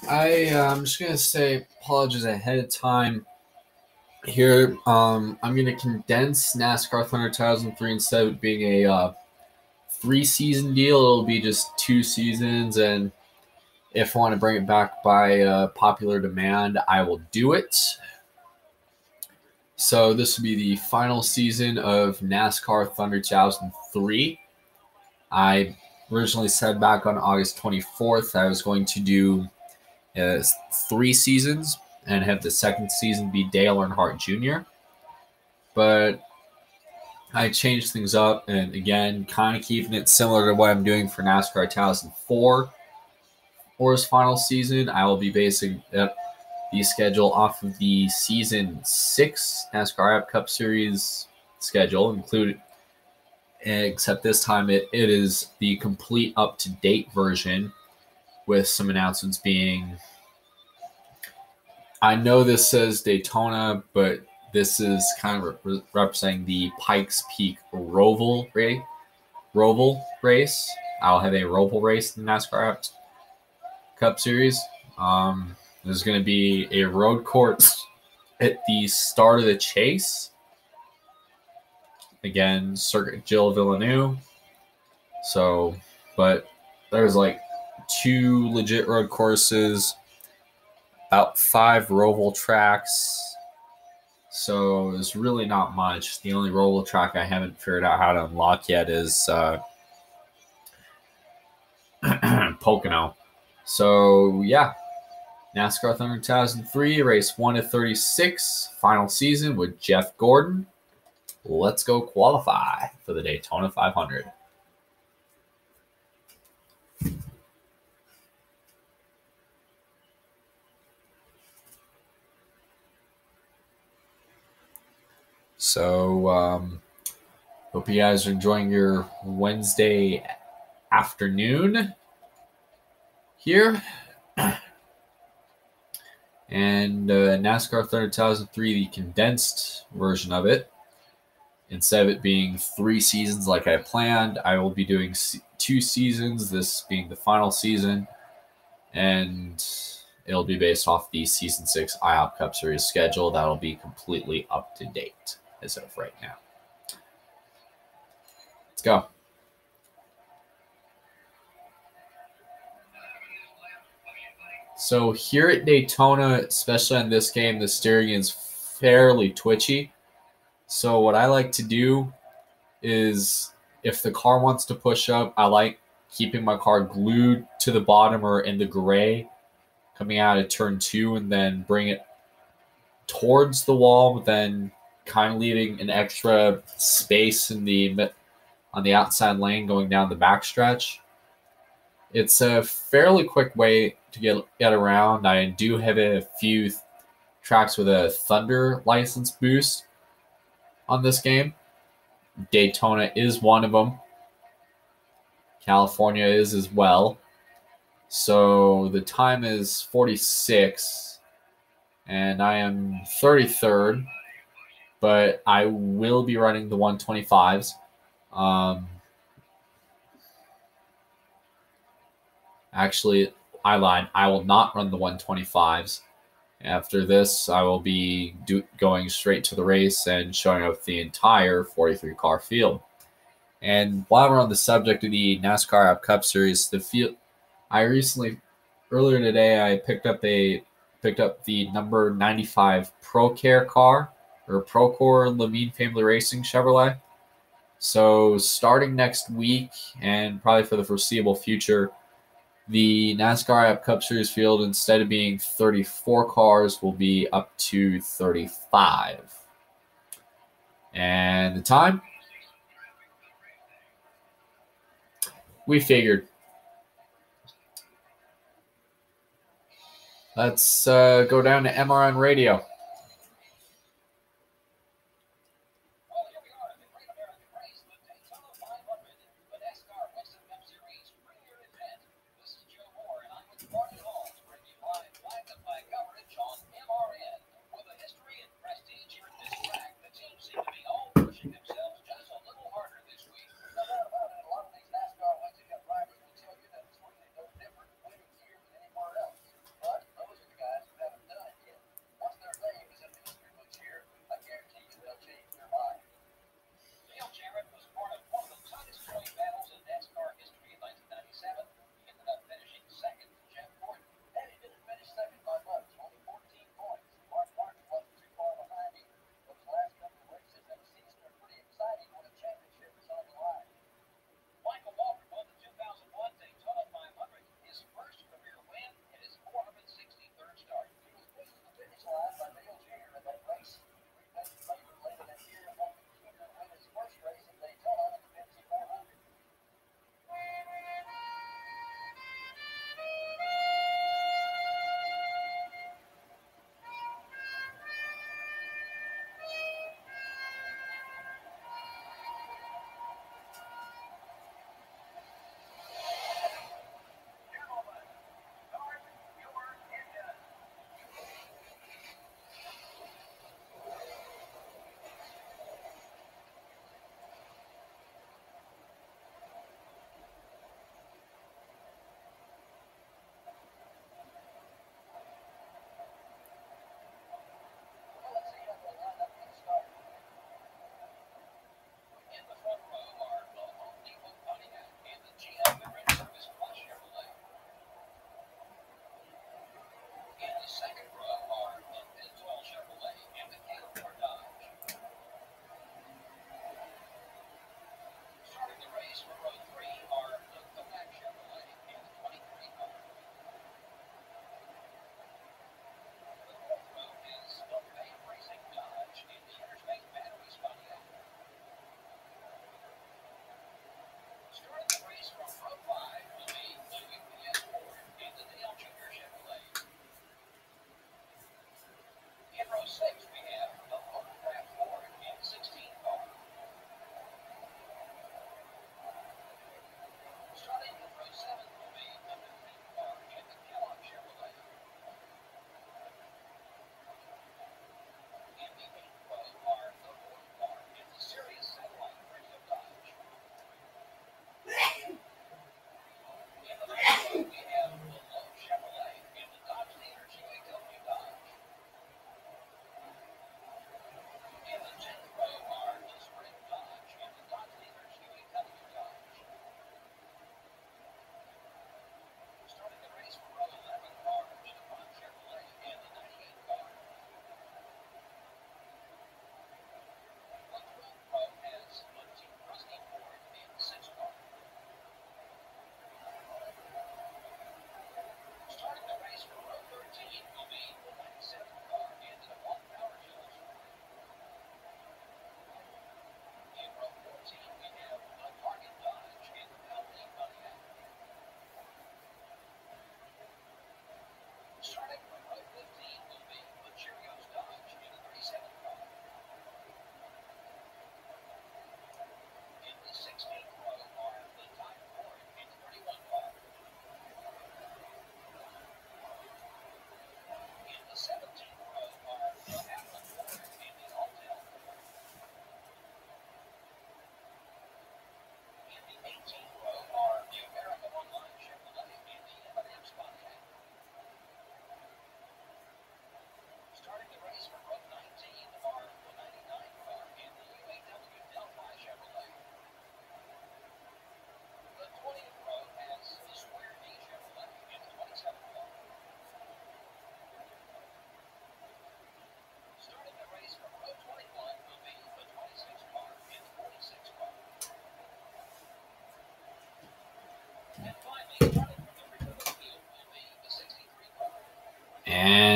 I'm just gonna say apologies ahead of time here. I'm gonna condense NASCAR Thunder 2003 instead of being a 3-season deal. It'll be just 2 seasons, and if I want to bring it back by popular demand, I will do it. So this will be the final season of NASCAR Thunder 2003. I originally said back on August 24th I was going to do 3 seasons and have the second season be Dale Earnhardt Jr. But I changed things up, and again, kind of keeping it similar to what I'm doing for NASCAR 2004 for his final season. I will be basing the schedule off of the Season 6 NASCAR App Cup Series schedule, included, except this time it is the complete up-to-date version with some announcements being, I know this says Daytona, but this is kind of representing the Pikes Peak Roval race. I'll have a Roval race in the NASCAR Cup Series. There's going to be a road course at the start of the chase. Again, Circuit Gilles Villeneuve. So, but there's like 2 legit road courses, about 5 Roval tracks. So there's really not much. The only Roval track I haven't figured out how to unlock yet is Pocono. So yeah, NASCAR Thunder 2003, race 1 of 36, final season with Jeff Gordon. Let's go qualify for the Daytona 500. So, hope you guys are enjoying your Wednesday afternoon here. And NASCAR Thunder 2003, the condensed version of it. Instead of it being 3 seasons like I planned, I will be doing 2 seasons, this being the final season. And it'll be based off the Season 6 IHOP Cup Series schedule. That'll be completely up to date as of right now. Let's go. So here at Daytona, especially on this game, the steering is fairly twitchy. So what I like to do is, if the car wants to push up, I like keeping my car glued to the bottom or in the gray coming out of turn 2, and then bring it towards the wall, but then kind of leaving an extra space on the outside lane going down the backstretch. It's a fairly quick way to get around. I do have a few tracks with a Thunder license boost on this game. Daytona is one of them. California is as well. So the time is 46, and I am 33rd, but I will be running the 125s. Actually, I lied. I will not run the 125s. After this, I will be going straight to the race and showing off the entire 43-car field. And while we're on the subject of the NASCAR App Cup Series, the field, earlier today, I picked up the number 95 ProCare car, or Procore Levine Family Racing Chevrolet. So starting next week, and probably for the foreseeable future, the NASCAR App Cup Series field, instead of being 34 cars, will be up to 35. And the time? We figured. Let's go down to MRN Radio.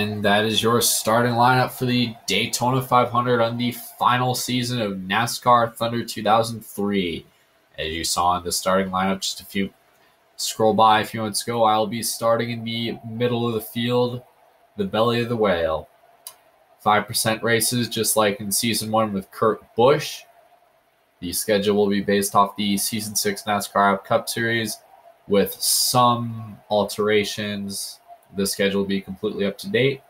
And that is your starting lineup for the Daytona 500 on the final season of NASCAR Thunder 2003. As you saw in the starting lineup just a few minutes ago, I'll be starting in the middle of the field, the belly of the whale. 5% races, just like in Season 1 with Kurt Busch. The schedule will be based off the Season 6 NASCAR Cup Series with some alterations. The schedule will be completely up to date.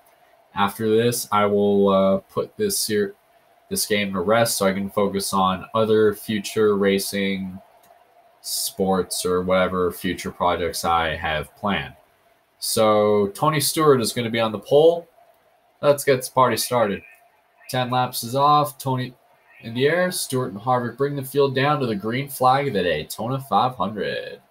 After this, I will put this game to rest so I can focus on other future racing, sports, or whatever future projects I have planned. So Tony Stewart is going to be on the pole. Let's get this party started. 10 laps is off. Tony in the air. Stewart and Harvick bring the field down to the green flag of the Daytona 500.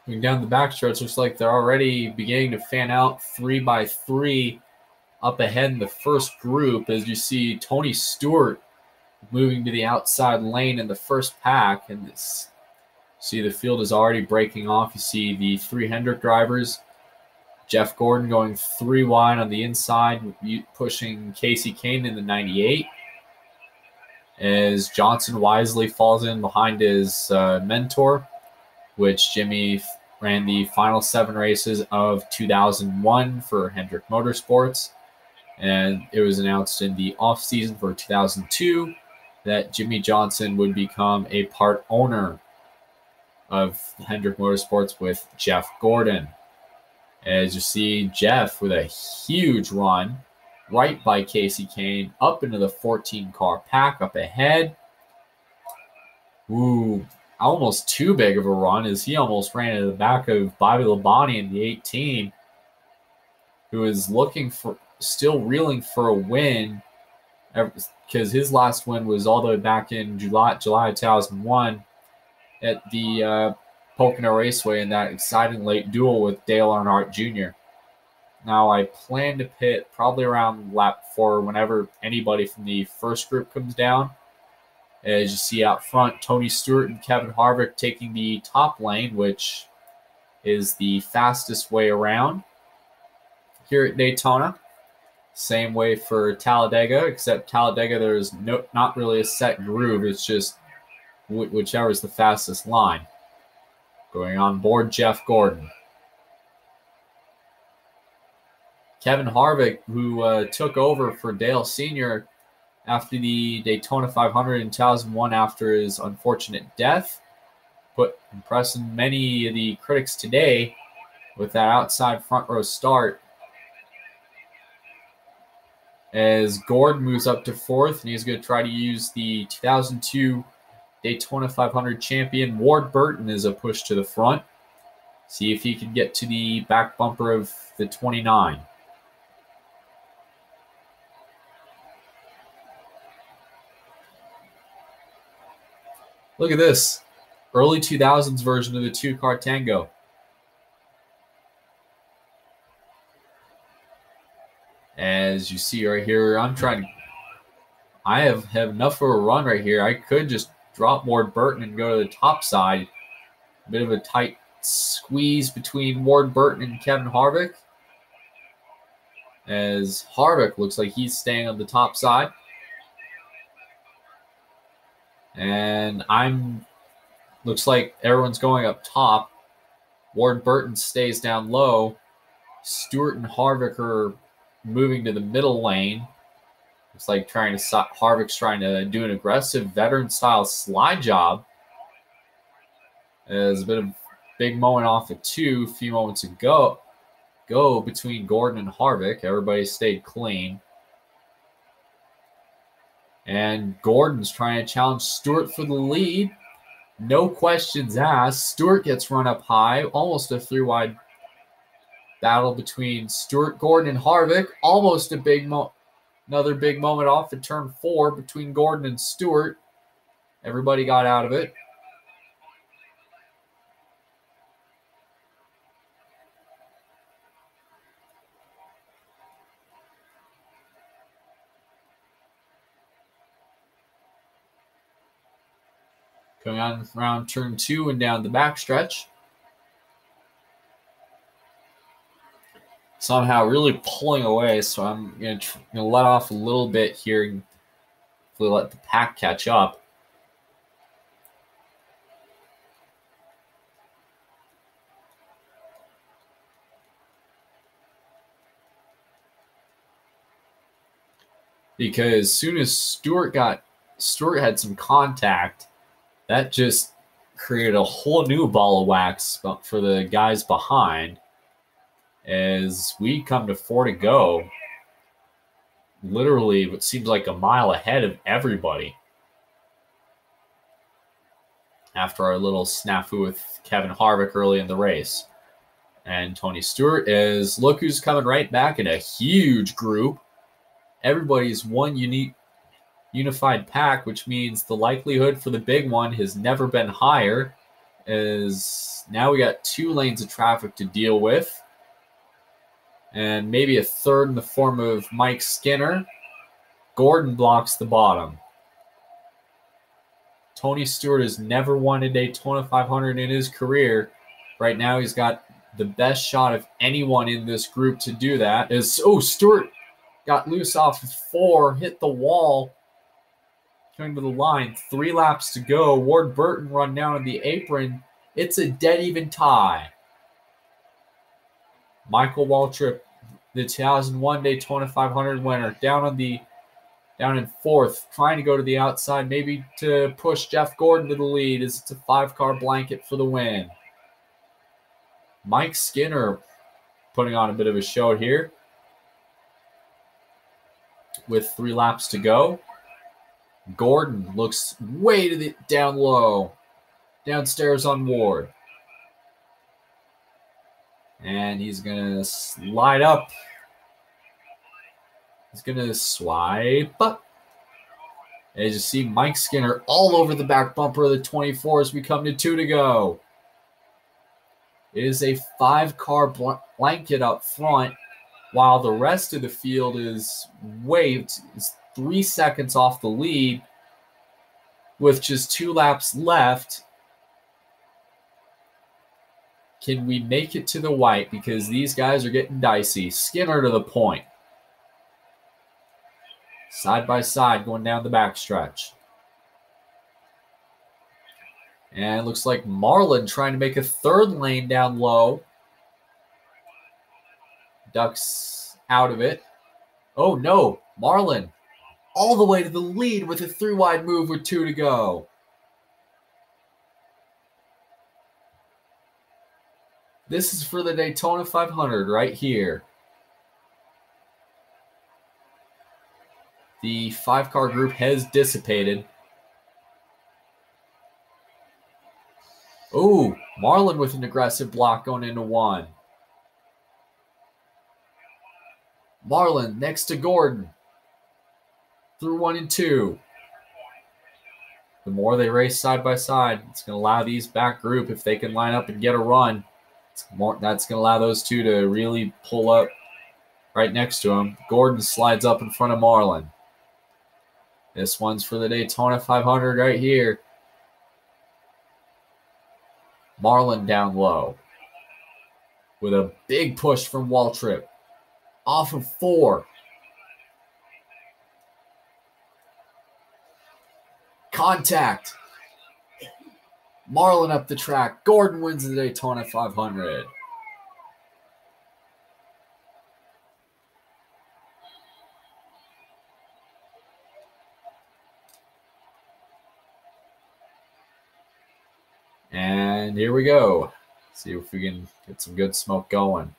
Moving down the backstretch, looks like they're already beginning to fan out 3 by 3 up ahead in the first group as you see Tony Stewart moving to the outside lane in the first pack. And see the field is already breaking off. You see the 3 Hendrick drivers. Jeff Gordon going 3 wide on the inside, pushing Casey Kane in the 98. As Johnson wisely falls in behind his mentor, which Jimmy ran the final 7 races of 2001 for Hendrick Motorsports. And it was announced in the offseason for 2002 that Jimmy Johnson would become a part owner of Hendrick Motorsports with Jeff Gordon. As you see, Jeff with a huge run right by Casey Kane up into the 14-car pack up ahead. Ooh, almost too big of a run as he almost ran into the back of Bobby Labonte in the 18, who is still reeling for a win because his last win was all the way back in July 2001 at the Pocono Raceway in that exciting late duel with Dale Earnhardt Jr. Now, I plan to pit probably around lap 4 whenever anybody from the first group comes down. As you see out front, Tony Stewart and Kevin Harvick taking the top lane, which is the fastest way around here at Daytona. Same way for Talladega, except Talladega there's not really a set groove. It's just whichever is the fastest line. Going on board Jeff Gordon. Kevin Harvick, who took over for Dale Sr. after the Daytona 500 in 2001 after his unfortunate death, impressing many of the critics today with that outside front row start. As Gordon moves up to 4th, and he's going to try to use the 2002 Daytona 500 champion Ward Burton as a push to the front. See if he can get to the back bumper of the 29. Look at this. Early 2000s version of the 2-car tango. As you see right here, I have enough of a run right here. I could just drop Ward Burton and go to the top side. A bit of a tight squeeze between Ward Burton and Kevin Harvick. As Harvick looks like he's staying on the top side. And looks like everyone's going up top. Ward Burton stays down low. Stewart and Harvick are moving to the middle lane. It's like Harvick's trying to do an aggressive veteran-style slide job. There's a bit of big moment off of 2 a few moments ago. Go between Gordon and Harvick. Everybody stayed clean. And Gordon's trying to challenge Stewart for the lead. No questions asked. Stewart gets run up high. Almost a 3-wide battle between Stewart, Gordon, and Harvick. Almost a big Another big moment off at turn 4 between Gordon and Stewart. Everybody got out of it. Going on around turn 2 and down the backstretch. Somehow really pulling away, so I'm going to let off a little bit here and hopefully let the pack catch up. Because as soon as Stewart had some contact, that just created a whole new ball of wax for the guys behind. As we come to 4 to go, literally what seems like a mile ahead of everybody. After our little snafu with Kevin Harvick early in the race. And Tony Stewart look who's coming right back in a huge group. Everybody's one unified pack, which means the likelihood for the big one has never been higher, as now we got 2 lanes of traffic to deal with, and maybe a third in the form of Mike Skinner. Gordon blocks the bottom. Tony Stewart has never won a Daytona 500 in his career. Right now he's got the best shot of anyone in this group to do that. Stewart got loose off of 4, hit the wall, coming to the line. 3 laps to go. Ward Burton run down on the apron. It's a dead even tie. Michael Waltrip, the 2001 Daytona 500 winner, down in 4th, trying to go to the outside, maybe to push Jeff Gordon to the lead, as it's a 5-car blanket for the win. Mike Skinner putting on a bit of a show here with 3 laps to go. Gordon looks way down low, downstairs on Ward. And he's going to slide up. He's going to swipe up. As you see, Mike Skinner all over the back bumper of the 24 as we come to 2 to go. It is a 5-car blanket up front, while the rest of the field is 3 seconds off the lead with just 2 laps left. Can we make it to the white? Because these guys are getting dicey. Skinner to the point. Side by side going down the backstretch. And it looks like Marlin trying to make a 3rd lane down low. Ducks out of it. Oh no, Marlin all the way to the lead with a 3-wide move with 2 to go. This is for the Daytona 500 right here. The 5-car group has dissipated. Oh, Marlin with an aggressive block going into 1. Marlin next to Gordon. Through 1 and 2. The more they race side by side, it's going to allow these back group, if they can line up and get a run, that's going to allow those 2 to really pull up right next to him. Gordon slides up in front of Marlin. This one's for the Daytona 500 right here. Marlin down low with a big push from Waltrip. Off of 4. Contact. Marlin up the track. Gordon wins the Daytona 500. And here we go. See if we can get some good smoke going.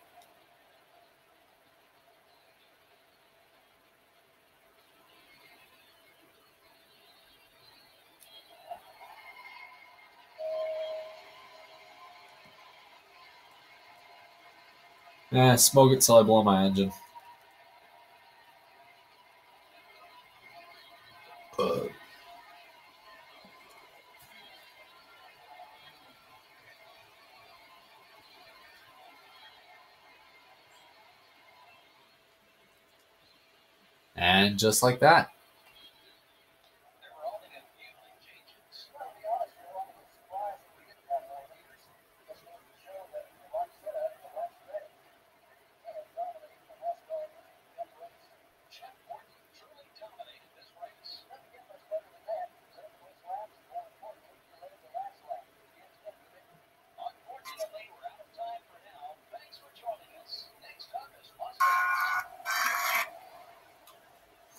Smoke it till I blow my engine. And just like that.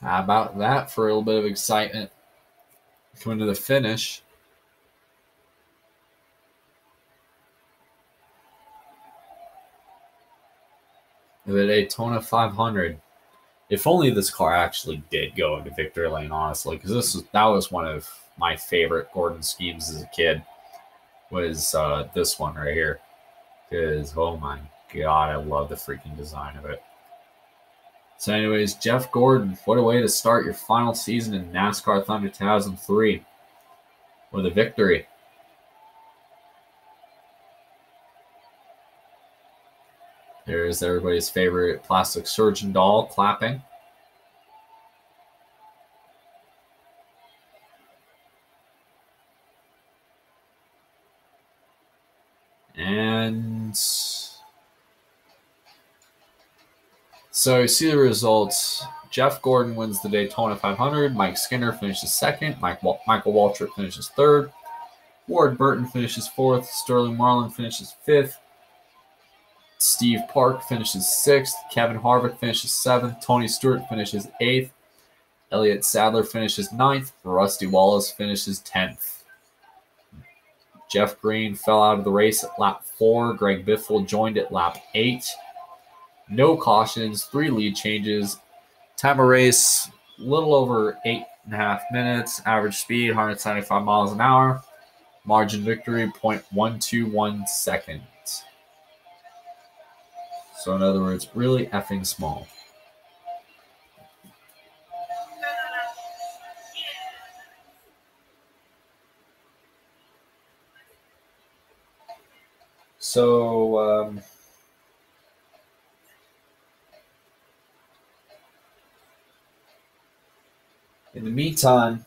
How about that for a little bit of excitement coming to the finish? The Daytona 500. If only this car actually did go into victory lane, honestly, because that was one of my favorite Gordon schemes as a kid. Was this one right here? Because oh my god, I love the freaking design of it. So, anyways, Jeff Gordon, what a way to start your final season in NASCAR Thunder 2003 with a victory. There's everybody's favorite plastic surgeon doll clapping. And so you see the results. Jeff Gordon wins the Daytona 500. Mike Skinner finishes second. Michael Waltrip finishes third. Ward Burton finishes fourth. Sterling Marlin finishes fifth. Steve Park finishes sixth. Kevin Harvick finishes seventh. Tony Stewart finishes eighth. Elliott Sadler finishes ninth. Rusty Wallace finishes 10th. Jeff Green fell out of the race at lap 4. Greg Biffle joined at lap 8. No cautions, 3 lead changes. Time of race, a little over 8.5 minutes. Average speed, 175 miles an hour. Margin victory, 0.121 seconds. So in other words, really effing small. So in the meantime,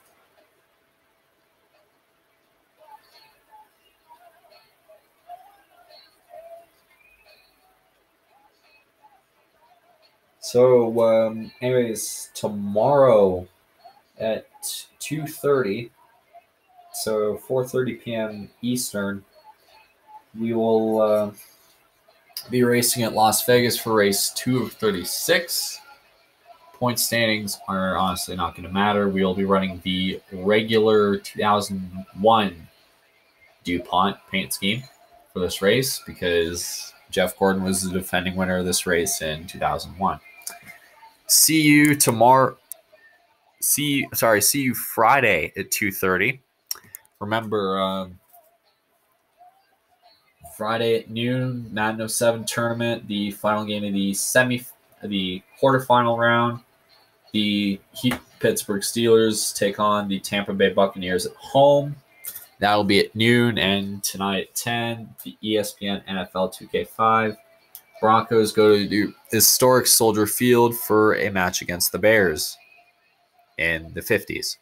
anyways, tomorrow at 2:30, so 4:30 p.m. Eastern, we will be racing at Las Vegas for race 2 of 36. Point standings are honestly not going to matter. We will be running the regular 2001 DuPont paint scheme for this race because Jeff Gordon was the defending winner of this race in 2001. See you tomorrow. See you Friday at 2:30. Remember, Friday at noon, Madden 07 tournament, the final game of the quarterfinal round. The Pittsburgh Steelers take on the Tampa Bay Buccaneers at home. That'll be at noon, and tonight at 10, the ESPN NFL 2K5. Broncos go to the historic Soldier Field for a match against the Bears in the 50s.